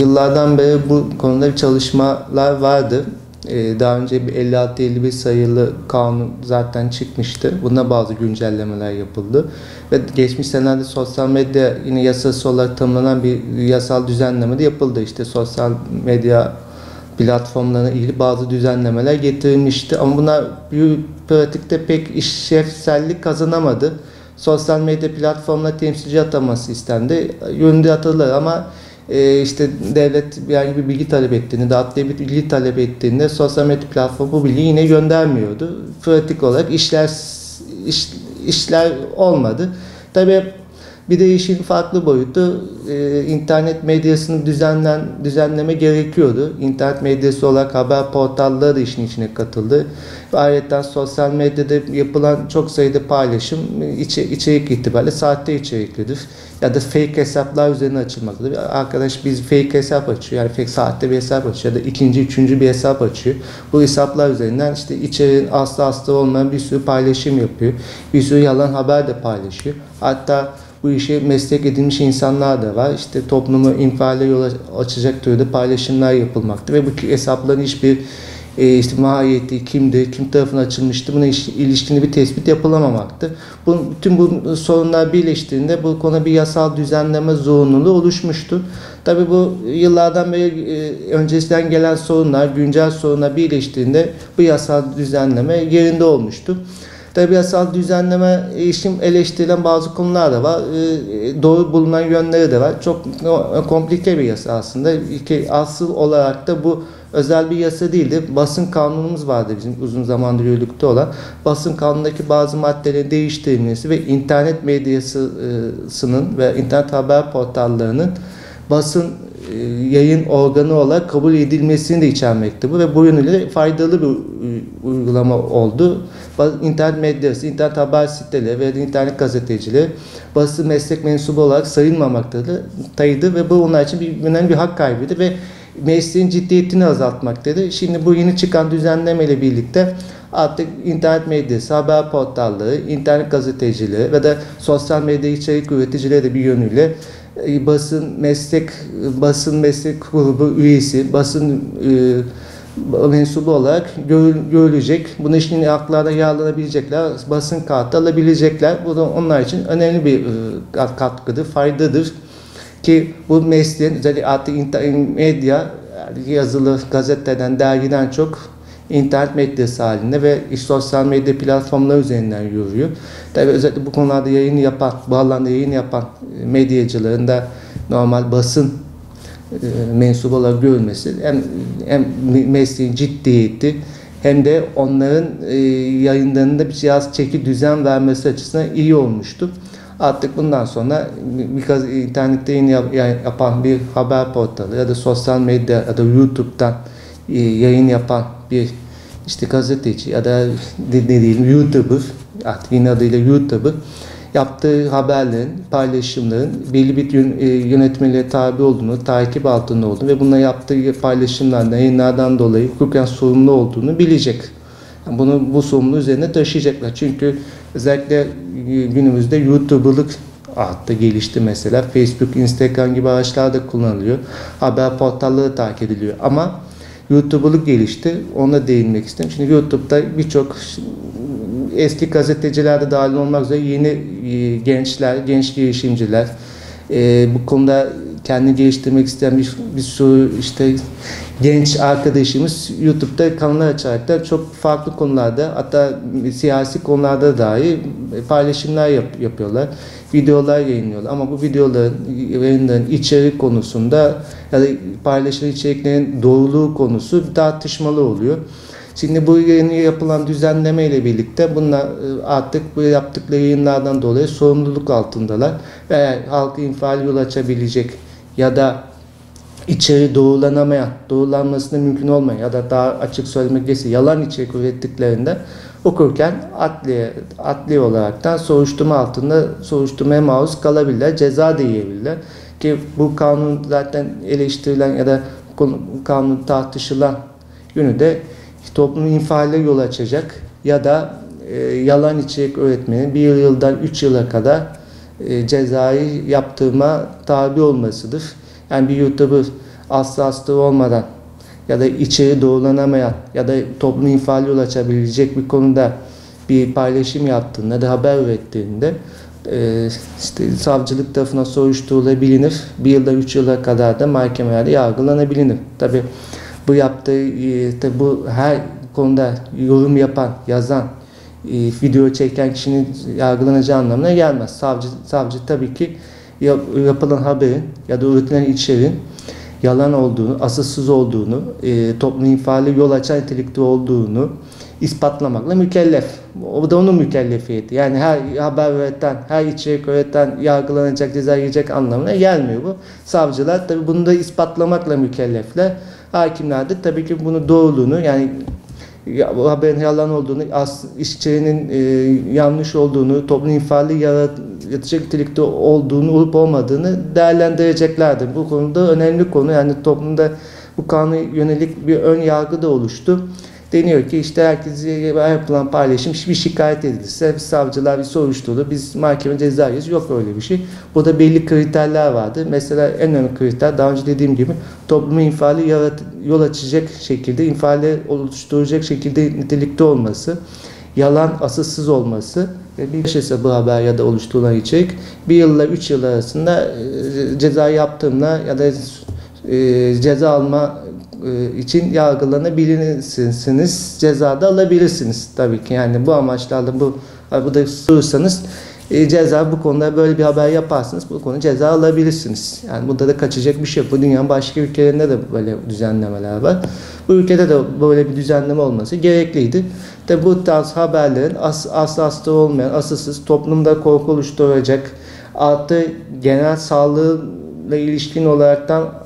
Yıllardan beri bu konuda çalışmalar vardı. Daha önce bir 56-51 sayılı kanun zaten çıkmıştı. Buna bazı güncellemeler yapıldı. Ve geçmiş senelerde sosyal medya yine yasası olarak tanımlanan bir yasal düzenleme de yapıldı. İşte sosyal medya platformlarına ilgili bazı düzenlemeler getirilmişti. Ama bunlar pratikte pek işlevsellik kazanamadı. Sosyal medya platformuna temsilci ataması istendi. Yönünde atılır ama işte devlet yani bir bilgi talep ettiğinde, adli bir bilgi talep ettiğinde sosyal medya platformu bu bilgiyi yine göndermiyordu. Pratik olarak işler olmadı. Tabii bir de işin farklı boyutu internet medyasını düzenleme gerekiyordu. İnternet medyası olarak haber portalları da işin içine katıldı. Ve ayrıca sosyal medyada yapılan çok sayıda paylaşım içerik itibariyle sahte içeriklidir. Ya da fake hesaplar üzerine açılmaktadır. Arkadaş biz fake hesap açıyor. Yani fake sahte bir hesap açıyor ya da üçüncü bir hesap açıyor. Bu hesaplar üzerinden işte içeriğin aslı olmayan bir sürü paylaşım yapıyor. Bir sürü yalan haber de paylaşıyor. Hatta bu işi meslek edinmiş insanlar da var. İşte toplumu infiale yol açacak türde paylaşımlar yapılmakta ve bu hesapların hiçbir işte mahiyeti, kimdir, kim tarafından açılmıştı buna ilişkin bir tespit yapılamamakta. Bütün bu sorunlar birleştiğinde bu konu bir yasal düzenleme zorunluluğu oluşmuştu. Tabii bu yıllardan beri öncesinden gelen sorunlar, güncel sorunlar birleştiğinde bu yasal düzenleme yerinde olmuştu. Tabii yasal düzenleme eleştirilen bazı konular da var. Doğru bulunan yönleri de var. Çok komplike bir yasa aslında. Asıl olarak da bu özel bir yasa değildi. Basın kanunumuz vardı bizim uzun zamandır yürürlükte olan. Basın kanunundaki bazı maddelerin değiştirilmesi ve internet medyasının ve internet haber portallarının basın yayın organı olarak kabul edilmesini de içermekte bu ve bu yönüyle faydalı bir uygulama oldu. İnternet medyası, internet haber siteleri ve internet gazetecileri basın meslek mensubu olarak sayılmamaktadır ve bu onlar için önemli bir hak kaybıydı ve mesleğin ciddiyetini azaltmaktadır. Şimdi bu yeni çıkan düzenleme ile birlikte artık internet medyası, haber portalları, internet gazetecileri ve de sosyal medya içerik üreticileri de bir yönüyle basın meslek grubu üyesi, basın mensubu olarak görülecek. Bunu şimdi haklarına yararlanabilecekler, basın kartı alabilecekler. Bu da onlar için önemli bir katkıdır, faydadır. Ki bu mesleğin özellikle artık medya, yazılı gazeteden, dergiden çok internet medyası halinde ve sosyal medya platformları üzerinden yürüyor. Tabii özellikle bu konularda bu alanda yayın yapan medyacıların da normal basın mensubu olarak görülmesi hem mesleğin ciddiyeti hem de onların yayınlarında biraz çeki düzen vermesi açısından iyi olmuştu. Artık bundan sonra birkaç internette yayın yapan bir haber portalı ya da sosyal medya ya da YouTube'dan yayın yapan bir işte gazeteci ya da ne diyelim YouTuber, artık yine adıyla YouTuber yaptığı haberlerin, paylaşımların belli bir yönetmeliğe tabi olduğunu, takip altında olduğunu ve bununla yaptığı paylaşımlardan, yayınlardan dolayı hukuken sorumlu olduğunu bilecek. Bu sorumluluğu üzerine taşıyacaklar. Çünkü özellikle günümüzde YouTuber'lık arttı, gelişti mesela. Facebook, Instagram gibi araçlar da kullanılıyor. Haber portalları takip ediliyor. Ama YouTuber'lık gelişti. Ona değinmek istedim. Şimdi YouTube'da birçok eski gazeteciler de dahil olmak üzere yeni gençler, genç girişimciler, bu konuda kendini geliştirmek isteyen bir sürü işte genç arkadaşımız YouTube'da kanallar açarak da çok farklı konularda, hatta siyasi konularda dahi paylaşımlar yapıyorlar. Videolar yayınlıyorlar ama bu yayınların içerik konusunda ya da paylaşılan içeriklerin doğruluğu konusu tartışmalı oluyor. Şimdi bu yeni yapılan düzenleme ile birlikte bunlar artık bu yaptıkları yayınlardan dolayı sorumluluk altındalar. Ve halkı infiale yol açabilecek ya da içeri doğrulanmasına mümkün olmayan ya da daha açık söylemek gerekirse yalan içerik ürettiklerinde okurken adli olaraktan soruşturmaya maruz kalabilirler, ceza da yiyebilirler. Ki bu kanun zaten eleştirilen ya da kanun tartışılan yönü de toplumun infiale yol açacak ya da yalan içerik üretmenin 1 yıldan 3 yıla kadar cezai yaptırıma tabi olmasıdır. Yani bir YouTuber aslı astarı olmadan ya da içeri doğrulanamayan ya da toplum infiale yol açabilecek bir konuda bir paylaşım yaptığında da haber ürettiğinde işte savcılık tarafından soruşturulabilir. 1 yılda 3 yıla kadar da mahkemelerde yargılanabilir. Tabi bu yaptığı, tabi bu her konuda yorum yapan, yazan, video çeken kişinin yargılanacağı anlamına gelmez. Savcı tabii ki yapılan haberin ya da üretilen içeriğin yalan olduğunu, asılsız olduğunu, toplum infiale yol açan nitelikte olduğunu ispatlamakla mükellef. O da onun mükellefiyeti. Yani her haber üreten, her içerik üreten yargılanacak, ceza yiyecek anlamına gelmiyor bu. Savcılar tabii bunu da ispatlamakla mükellefler. Hakimler de tabii ki bunu doğruluğunu, yani bu haberin yalan olduğunu, içeriğinin yanlış olduğunu, toplum infiali yaratacak nitelikte olduğunu, olup olmadığını değerlendireceklerdir. Bu konuda önemli konu. Yani toplumda bu kanuna yönelik bir ön yargı da oluştu. Deniyor ki işte herkese yapılan paylaşım bir şikayet edilirse savcılar bir soruşturur. Biz mahkeme cezayız. Yok öyle bir şey. Burada belli kriterler vardı. Mesela en önemli kriter daha önce dediğim gibi toplumu infiale yol açacak şekilde, infiale oluşturacak şekilde nitelikte olması, yalan, asılsız olması ve bir hesabı haber ya da oluşturulan içerik 1 yılla 3 yıl arasında ceza yaptığımla ya da ceza alma için yargılanabilirsiniz, ceza da alabilirsiniz tabii ki. Yani bu amaçlarla bu da sorursanız ceza bu konuda böyle bir haber yaparsınız, bu konu ceza alabilirsiniz. Yani burada da kaçacak bir şey yok. Bu dünyanın başka ülkelerinde de böyle düzenlemeler var. Bu ülkede de böyle bir düzenleme olması gerekliydi. Tabii bu tarz haberlerin aslı olmayan, asılsız, toplumda korku oluşturacak, artı genel sağlığıyla ilişkin olaraktan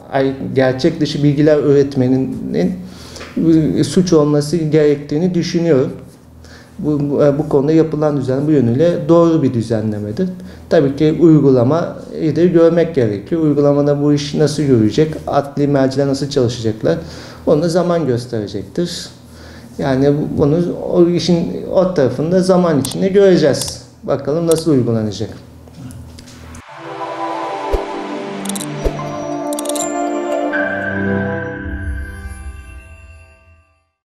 gerçek dışı bilgiler üretmenin suç olması gerektiğini düşünüyorum. Bu konuda yapılan düzen bu yönüyle doğru bir düzenlemedir. Tabii ki uygulamayı da görmek gerekiyor. Uygulamada bu iş nasıl yürüyecek, adli merciler nasıl çalışacaklar, onu da zaman gösterecektir. Yani bunu o işin o tarafında zaman içinde göreceğiz. Bakalım nasıl uygulanacak.